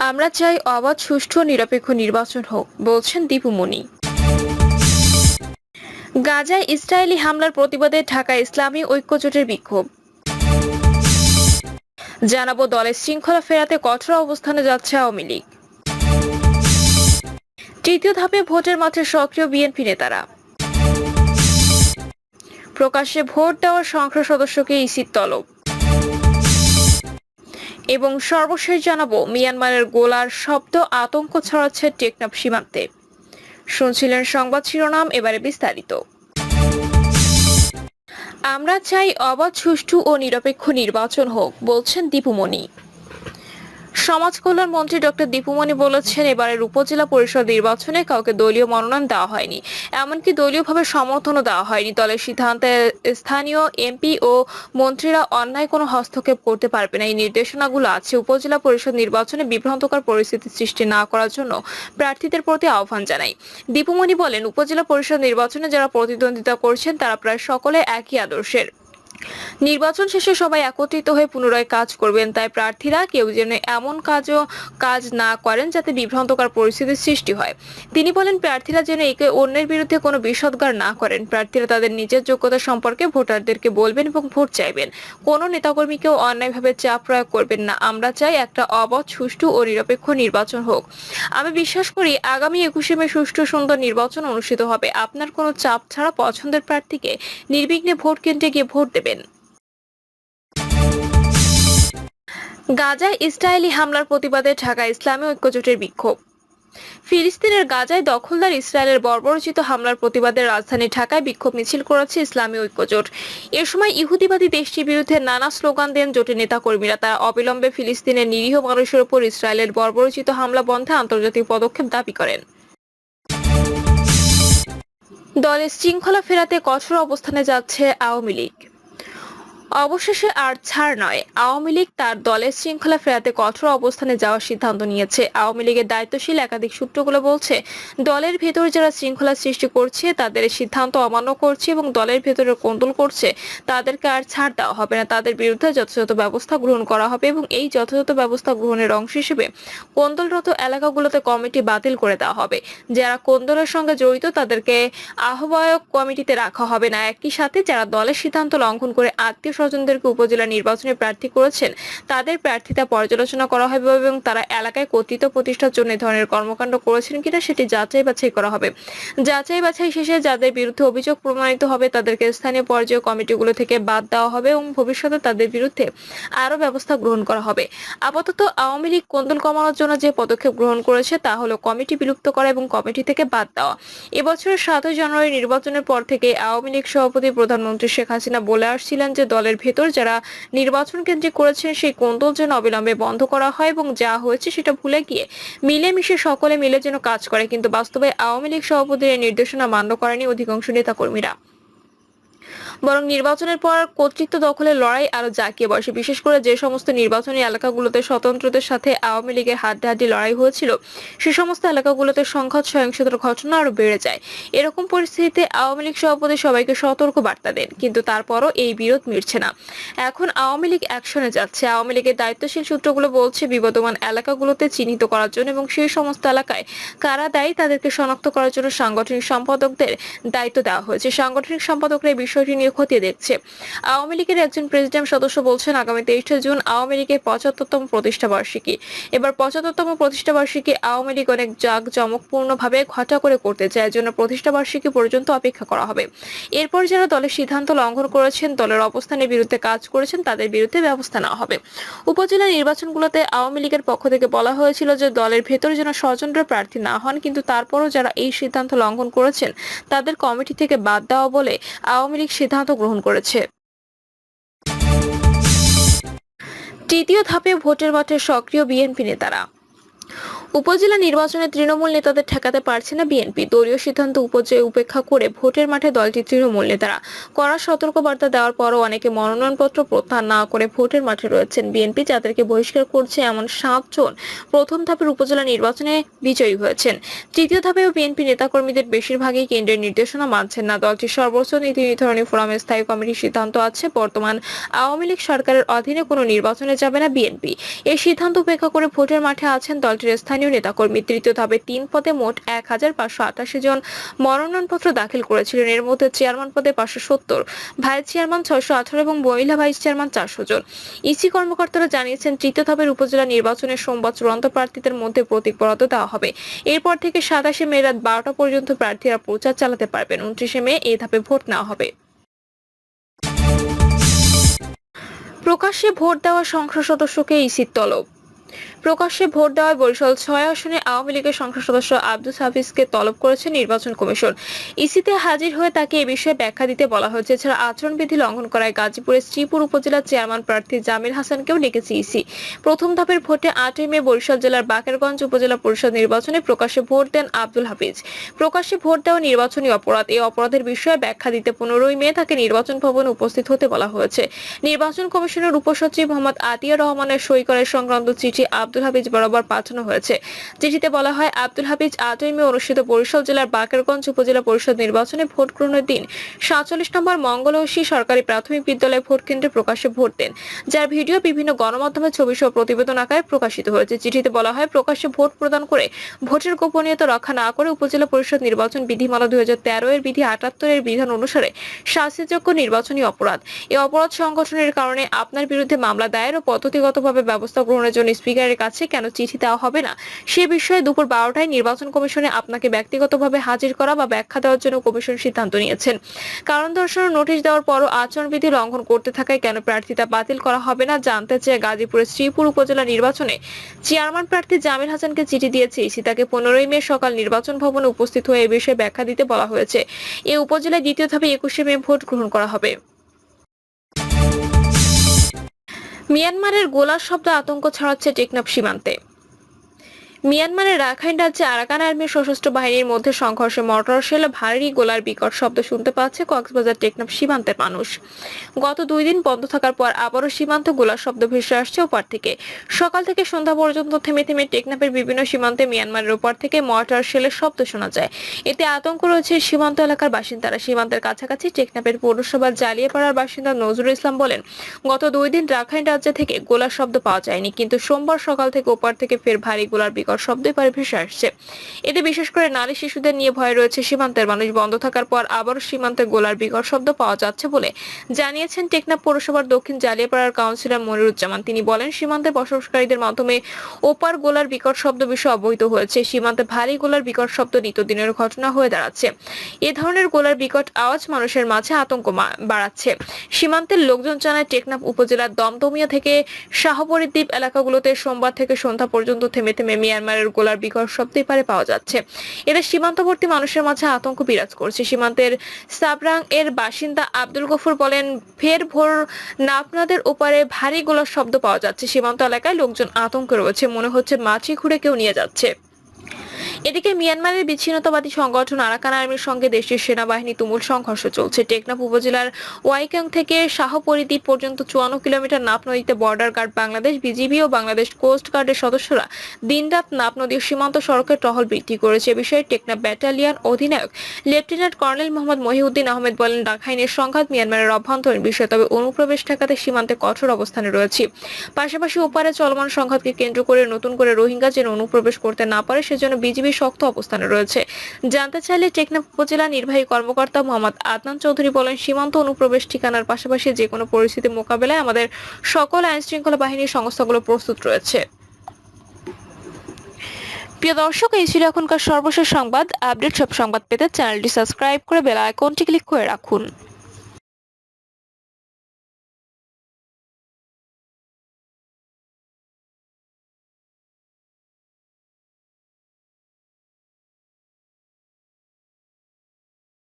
আমরা চাই অবাধ, সুষ্ঠু ও নিরপেক্ষ নির্বাচন হোক, বলছেন দীপু মনি। গাজায় ইসরায়েলি হামলার প্রতিবাদে ঢাকা ইসলামী ঐক্যজোটের বিক্ষোভ। জানাবো দলের শৃঙ্খলা ফেরাতে কঠোর অবস্থানে যাচ্ছে আওয়ামী লীগ। তৃতীয় ধাপে ভোটের মাঠে সক্রিয় বিএনপি নেতারা। প্রকাশ্যে ভোট দেওয়ার সংসদ সদস্যকে ইসির তলব। এবং সর্বশেষ জানাবো মিয়ানমারের গোলার শব্দ আতঙ্ক ছড়াচ্ছে টেকনাফ সীমান্তে। শুনছিলেন সংবাদ শিরোনাম, এবারে বিস্তারিত। আমরা চাই অবাধ, সুষ্ঠু ও নিরপেক্ষ নির্বাচন হোক, বলছেন দীপু মনি। সমাজ কল্যাণ মন্ত্রী ডক্টর দীপু মনি বলেছেন, এবারের উপজেলা পরিষদ নির্বাচনে কাউকে দলীয় মনোনয়ন দেওয়া হয়নি, এমনকি দলীয়ভাবে সমর্থনও দেওয়া হয়নি। দলের সিদ্ধান্তে স্থানীয় এমপি ও মন্ত্রীরা অন্যায় কোনো হস্তক্ষেপ করতে পারবে না। এই নির্দেশনাগুলো আছে উপজেলা পরিষদ নির্বাচনে বিভ্রান্তকর পরিস্থিতি সৃষ্টি না করার জন্য প্রার্থীদের প্রতি আহ্বান জানাই। দীপু মনি বলেন, উপজেলা পরিষদ নির্বাচনে যারা প্রতিদ্বন্দ্বিতা করছেন তারা প্রায় সকলে একই আদর্শের। নির্বাচন শেষে সবাই একত্রিত হয়ে পুনরায় কাজ করবেন, তাই প্রার্থীরা কেউ যেন এমন কাজ না করেন যাতে বিভ্রান্তকর পরিস্থিতির সৃষ্টি হয়। তিনি বলেন, প্রার্থীরা যেন একে অন্যের বিরুদ্ধে কোনো বিষোদ্গার না করেন। প্রার্থীরা তাদের নিজের যোগ্যতা সম্পর্কে ভোটারদেরকে বলবেন এবং ভোট চাইবেন। কোনো নেতাকর্মীকেও অন্যায়ভাবে চাপ প্রয়োগ করবেন না। আমরা চাই একটা অবাধ, সুষ্ঠু ও নিরপেক্ষ নির্বাচন হোক। আমি বিশ্বাস করি আগামী 21শে মে সুষ্ঠু, সুন্দর নির্বাচন অনুষ্ঠিত হবে। আপনার কোনো চাপ ছাড়া পছন্দের প্রার্থীকে নির্বিঘ্নে ভোট কেন্দ্রে গিয়ে ভোট দেবেন। গাজায় ইসরায়েলি হামলার প্রতিবাদে ঢাকা ইসলামী ঐক্যজোটের বিক্ষোভ। ফিলিস্তিনের গাজায় দখলদার ইসরায়েলের বর্বরোচিত হামলার প্রতিবাদে রাজধানী ঢাকায় বিক্ষোভ মিছিল করেছে ইসলামী ঐক্যজোট। এ সময় ইহুদিবাদী দেশটির বিরুদ্ধে নানা স্লোগান দেন জোটের নেতাকর্মীরা। তারা অবিলম্বে ফিলিস্তিনের নিরীহ মানুষের উপর ইসরায়েলের বর্বরোচিত হামলা বন্ধে আন্তর্জাতিক পদক্ষেপ দাবি করেন। দলের শৃঙ্খলা ফেরাতে কঠোর অবস্থানে যাচ্ছে আওয়ামী লীগ। অবশেষে আর ছাড় নয়, আওয়ামী লীগ তার দলের শৃঙ্খলা ফেরাতে কঠোর অবস্থানে যাওয়ার সিদ্ধান্ত নিয়েছে। আওয়ামী লীগের দায়িত্বশীল একাধিক সূত্রগুলো বলছে, দলের ভেতর যারা শৃঙ্খলা সৃষ্টি করছে, তাদের সিদ্ধান্ত অমান্য করছে এবং দলের ভেতরে কোন্দল করছে, তাদেরকে আর ছাড় দেওয়া হবে না। তাদের বিরুদ্ধে যথাযথ ব্যবস্থা গ্রহণ করা হবে এবং এই যথাযথ ব্যবস্থা গ্রহণের অংশ হিসেবে কোন্দলরত এলাকাগুলোতে কমিটি বাতিল করে দেওয়া হবে। যারা কোন্দলের সঙ্গে জড়িত তাদেরকে আহ্বায়ক কমিটিতে রাখা হবে না। একই সাথে যারা দলের সিদ্ধান্ত লঙ্ঘন করে আত্মীয় স্বজনদেরকে উপজেলা নির্বাচনে প্রার্থী করেছেন, তাদের প্রার্থিতা পর্যালোচনা করা হবে এবং তারা এলাকায় কর্তৃত্ব প্রতিষ্ঠার জন্য ধরনের কর্মকাণ্ড করেছেন কিনা সেটি যাচাই বাছাই করা হবে। যাচাই বাছাই শেষে যাদের বিরুদ্ধে অভিযোগ প্রমাণিত হবে তাদেরকে স্থানীয় পর্যায়ে কমিটিগুলো থেকে বাদ দেওয়া হবে এবং ভবিষ্যতে তাদের বিরুদ্ধে আরও ব্যবস্থা গ্রহণ করা হবে। আপাতত আওয়ামী লীগ কোন্দল কমানোর জন্য যে পদক্ষেপ গ্রহণ করেছে তা হলো কমিটি বিলুপ্ত করা এবং কমিটি থেকে বাদ দেওয়া। এবছরের 7 জানুয়ারি নির্বাচনের পর থেকে আওয়ামী লীগ সভাপতি প্রধানমন্ত্রী শেখ হাসিনা বলে আসছিলেন যে দলের ভেতর যারা নির্বাচন কেন্দ্রে করেছেন সেই কোন্দল যেন অবিলম্বে বন্ধ করা হয় এবং যা হয়েছে সেটা ভুলে গিয়ে মিলেমিশে সকলে মিলে যেন কাজ করে। কিন্তু বাস্তবে আওয়ামী লীগ সভাপতির এই নির্দেশনা মান্য করেনি অধিকাংশ নেতাকর্মীরা, বরং নির্বাচনের পর কর্তৃত্ব দখলের লড়াই আরো জাঁকিয়ে বসে। বিশেষ করে যে সমস্ত নির্বাচনী এলাকাগুলোতে স্বতন্ত্রদের সাথে আওয়ামী লীগের হাড্ডাহাড্ডি লড়াই হয়েছিল, সে সমস্ত এলাকাগুলোতে সংঘাত সহিংসতার ঘটনা আরো বেড়ে যায়। এরকম পরিস্থিতিতে আওয়ামী লীগ সভাপতি সবাইকে সতর্ক বার্তা দেন, কিন্তু তারপরও এই বিরোধ মিটছে না। এখন আওয়ামী লীগ অ্যাকশনে যাচ্ছে। আওয়ামী লীগের দায়িত্বশীল সূত্রগুলো বলছে, বিবদমান এলাকাগুলোতে চিহ্নিত করার জন্য এবং সেই সমস্ত এলাকায় কারা দায়ী তাদেরকে শনাক্ত করার জন্য সাংগঠনিক সম্পাদকদের দায়িত্ব দেওয়া হয়েছে। সাংগঠনিক সম্পাদকরা এই বিষয়টি নিয়ে খতিয়ে দেখছে। আওয়ামী লীগের একজন প্রেসিডেন্ট সদস্য বলছেন, আগামী 23শে জুন আওয়ামী লীগের 75তম প্রতিষ্ঠা বার্ষিকী। এবার 75তম প্রতিষ্ঠা বার্ষিকী আওয়ামী লীগ অনেক জাঁকজমকপূর্ণভাবে ঘটা করে করতে চায়। এর জন্য প্রতিষ্ঠা বার্ষিকী পর্যন্ত অপেক্ষা করা হবে। এরপর যারা দলের সিদ্ধান্ত লঙ্ঘন করেছেন, দলের অবস্থানের বিরুদ্ধে কাজ করেছেন, তাদের বিরুদ্ধে ব্যবস্থা নেওয়া হবে। উপজেলা নির্বাচনগুলোতে আওয়ামী লীগের পক্ষ থেকে বলা হয়েছিল যে দলের ভেতরে যেন স্বজনরা প্রার্থী না হন, কিন্তু তারপরও যারা এই সিদ্ধান্ত লঙ্ঘন করেছেন তাদের কমিটি থেকে বাদ দেওয়া বলে আওয়ামী লীগ সিদ্ধান্ত গ্রহণ করেছে। তৃতীয় ধাপে ভোটের মাঠে সক্রিয় বিএনপি নেতারা। উপজেলা নির্বাচনে তৃণমূল নেতাদের ঠেকাতে পারছে না বিএনপি। দলীয় সিদ্ধান্ত উপেক্ষা করে ভোটের মাঠে দলটির তৃণমূল নেতারা কড়া সতর্কবার্তা দেওয়ার পরও অনেকে মনোনয়নপত্র প্রত্যাহার না করে ভোটের মাঠে রয়েছেন। বিএনপি যাদেরকে বহিষ্কার করছে এমন 7 জন প্রথম ধাপের উপজেলা নির্বাচনে বিজয়ী হয়েছেন। তৃতীয় ধাপেও বিএনপি নেতাকর্মীদের বেশিরভাগই কেন্দ্রের নির্দেশনা মানছেন না। দলটির সর্বোচ্চ নীতি নির্ধারণী ফোরামের স্থায়ী কমিটির সিদ্ধান্ত আছে, বর্তমান আওয়ামী লীগ সরকারের অধীনে কোনো নির্বাচনে যাবে না বিএনপি। এই সিদ্ধান্ত উপেক্ষা করে ভোটের মাঠে আছেন দলটির স্থানীয় নেতাকর্মী। তৃতীয় ধাপে 3 পদে মোট 1588 জন মনোনয়নপত্র দাখিল করেছিলেন। এর মধ্যে চেয়ারম্যান পদে 570, ভাইস চেয়ারম্যান 618 এবং মহিলা ভাইস চেয়ারম্যান 400 জন। ইসি কর্মকর্তারা জানিয়েছেন, তৃতীয় ধাপের উপজেলা নির্বাচনের সোমবার চূড়ান্ত প্রার্থীদের মধ্যে প্রতীক বরাদ্দ দেওয়া হবে। এরপর থেকে 27 মে রাত 12টা পর্যন্ত প্রার্থীরা প্রচার চালাতে পারবেন। 29 মে এই ধাপে ভোট নেওয়া হবে। প্রকাশ্যে ভোট দেওয়া সংসদ সদস্যকে ইসির তলব। প্রকাশ্যে ভোট দেওয়ায় বরিশাল 6 আসনে আওয়ামী লীগের সংসদ সদস্য আব্দুল হাফিজকে তলব করেছে নির্বাচন কমিশন। ইসিতে হাজির হয়ে তাকে এ বিষয়ে ব্যাখ্যা দিতে বলা হয়েছে। এছাড়া আচরণবিধি লঙ্ঘন করায় গাজীপুরের শ্রীপুর উপজেলার চেয়ারম্যান প্রার্থী জামিল হাসানকেও ডেকেছে ইসি। প্রথম ধাপের ভোটে 8 মে বরিশাল জেলার বাকেরগঞ্জ উপজেলা পরিষদ নির্বাচনে প্রকাশ্যে ভোট দেন আব্দুল হাফিজ। প্রকাশ্যে ভোট দেওয়া নির্বাচনী অপরাধ। এই অপরাধের বিষয়ে ব্যাখ্যা দিতে 15 মে তাকে নির্বাচন ভবনে উপস্থিত হতে বলা হয়েছে। নির্বাচন কমিশনের উপসচিব মোহাম্মদ আতিয়া রহমানের সই করার সংক্রান্ত চিঠি আব্দুল হাফিজ বরাবর পাঠানো হয়েছে। চিঠিতে বলা হয়, আব্দুল হাফিজ 8 মে অনুষ্ঠিত বরিশাল জেলার বাকেরগঞ্জ উপজেলা পরিষদ নির্বাচনে ভোট গ্রহণের দিন 47 নম্বর মঙ্গলহসি সরকারি প্রাথমিক বিদ্যালয় ভোট কেন্দ্রে প্রকাশ্যে ভোট দেন, যার ভিডিও বিভিন্ন গণমাধ্যমে ছবি সহ প্রতিবেদন আকারে প্রকাশিত হয়েছে। চিঠিতে বলা হয়, প্রকাশ্যে ভোট প্রদান করে ভোটের গোপনীয়তা রক্ষা না করে উপজেলা পরিষদ নির্বাচন বিধিমালা 2013 এর বিধি 78 এর বিধান অনুসারে শাস্তিযোগ্য নির্বাচনী অপরাধ। এই অপরাধ সংগঠনের কারণে আপনার বিরুদ্ধে মামলা দায়ের ও পদ্ধতিগতভাবে ব্যবস্থা গ্রহণের জন্য স্পিকারের কাছে কেন চিঠি দেওয়া হবে না সে বিষয়ে দুপুর 12টায় নির্বাচন কমিশনে আপনাকে ব্যক্তিগতভাবে হাজির করা বা ব্যাখ্যা দেওয়ার জন্য কমিশন সিদ্ধান্ত নিয়েছেন। কারণ দর্শানোর নোটিশ দেওয়ার পরও আচরণবিধি লঙ্ঘন করতে থাকায় কেন প্রার্থিতা বাতিল করা হবে না জানতে চেয়ে গাজীপুরের শ্রীপুর উপজেলা নির্বাচনে চেয়ারম্যান প্রার্থী জামিল হাসানকে চিঠি দিয়েছে ইসি। তাকে 15 মে সকাল নির্বাচন ভবনে উপস্থিত হয়ে এ বিষয়ে ব্যাখ্যা দিতে বলা হয়েছে। এই উপজেলায় দ্বিতীয় ধাপে 21 মে ভোট গ্রহণ করা হবে। মিয়ানমারের গোলার শব্দ আতঙ্ক ছড়াচ্ছে টেকনাফ সীমান্তে। মিয়ানমারের রাখাইন রাজ্যে আরাকান আর্মির সশস্ত্র বাহিনীর মধ্যে সংঘর্ষে মর্টার শেল, ভারী গোলার বিকট শব্দ শুনতে পাচ্ছে কক্সবাজার টেকনাফ সীমান্তের মানুষ। গত 2 দিন বন্ধ থাকার পর আবারও সীমান্তে গোলার শব্দ ভেসে আসছে ওপার থেকে। সকাল থেকে সন্ধ্যা পর্যন্ত থেমে থেমে টেকনাফের বিভিন্ন সীমান্তে মিয়ানমারের ওপার থেকে মর্টার শেলের শব্দ শোনা যায়। এতে আতঙ্ক রয়েছে সীমান্ত এলাকার বাসিন্দারা। সীমান্তের কাছাকাছি টেকনাফের পৌরসভার জালিয়াপাড়ার বাসিন্দা নজরুল ইসলাম বলেন, গত 2 দিন রাখাইন রাজ্য থেকে গোলার শব্দ পাওয়া যায়নি, কিন্তু সোমবার সকাল থেকে ওপার থেকে ফের ভারী গোলার শব্দই পারে ভেসে আসছে। এতে বিশেষ করে নারী শিশুদের নিয়ে ভয় রয়েছে সীমান্তের মানুষ। বন্ধ থাকার পর আবারও সীমান্তে গোলার বিকট শব্দ পাওয়া যাচ্ছে বলে জানিয়েছেন টেকনাফ পৌরসভার দক্ষিণ জালিয়াপাড়ার কাউন্সিলর মনিরুজ্জামান। তিনি বলেন, সীমান্তে বসবাসকারীদের মাধ্যমে ওপার গোলার বিকট শব্দ বিষয়ে অবহিত হয়েছে। সীমান্তে ভারী গোলার বিকট শব্দ নিত্যদিনের ঘটনা হয়ে দাঁড়াচ্ছে। এ ধরনের গোলার বিকট আওয়াজ মানুষের মাঝে আতঙ্ক বাড়াচ্ছে। সীমান্তের লোকজন জানায়, টেকনাফ উপজেলার দমদমিয়া থেকে শাহপরীর দ্বীপ এলাকাগুলোতে সোমবার থেকে সন্ধ্যা পর্যন্ত থেমে থেমে মিয়ানমারের গোলার বিকট শব্দই পারে পাওয়া যাচ্ছে। এতে সীমান্তবর্তী মানুষের মাঝে আতঙ্ক বিরাজ করছে। সীমান্তের সাবরাং এর বাসিন্দা আব্দুল গফুর বলেন, ফের ভোর নাপনাদের ওপারে ভারী গোলার শব্দ পাওয়া যাচ্ছে। সীমান্ত এলাকায় লোকজন আতঙ্কে রয়েছে, মনে হচ্ছে মাছি ঘুরে কেউ নিয়ে যাচ্ছে। এদিকে মিয়ানমারের বিচ্ছিন্নতাবাদী সংগঠন আরাকান আর্মির সঙ্গে দেশটির সেনাবাহিনী তুমুল সংঘর্ষ চলছে। টেকনাফ উপজেলার ওয়াইকাং থেকে শাহপরী দ্বীপ পর্যন্ত 54 কিলোমিটার নাপ নদীতে বর্ডার গার্ড বাংলাদেশ, বিজিবি ও বাংলাদেশ কোস্ট গার্ডের সদস্যরা দিনরাত নাপ নদী সীমান্ত সড়কের টহল বৃদ্ধি করেছে। এ বিষয়ে টেকনাফ ব্যাটালিয়ন অধিনায়ক লেফটেন্যান্ট কর্নেল মোহাম্মদ মহিউদ্দিন আহমেদ বলেন, রাখাইনের সংঘাত মিয়ানমারের অভ্যন্তরীণ বিষয়, তবে অনুপ্রবেশ ঠেকাতে সীমান্তে কঠোর অবস্থানে রয়েছে। পাশাপাশি ওপারে চলমান সংঘাতকে কেন্দ্র করে নতুন করে রোহিঙ্গা যেন অনুপ্রবেশ করতে না পারে সেজন্য বিজিবি শক্ত অবস্থানে রয়েছে। জানতে চাইলে টেকনাফ উপজেলা নির্বাহী কর্মকর্তা মোহাম্মদ আদনান চৌধুরী বলেন, সীমান্ত অনুপ্রবেশ ঠিকানার পাশাপাশি যে কোনো পরিস্থিতি মোকাবেলায় আমাদের সকল আইন শৃঙ্খলা বাহিনীর সংস্থাগুলো প্রস্তুত রয়েছে। প্রিয় দর্শক, এই ছিল এখনকার সর্বশেষ সংবাদ। আপডেট সব সংবাদ পেতে চ্যানেলটি সাবস্ক্রাইব করে বেল আইকনটি ক্লিক করে রাখুন।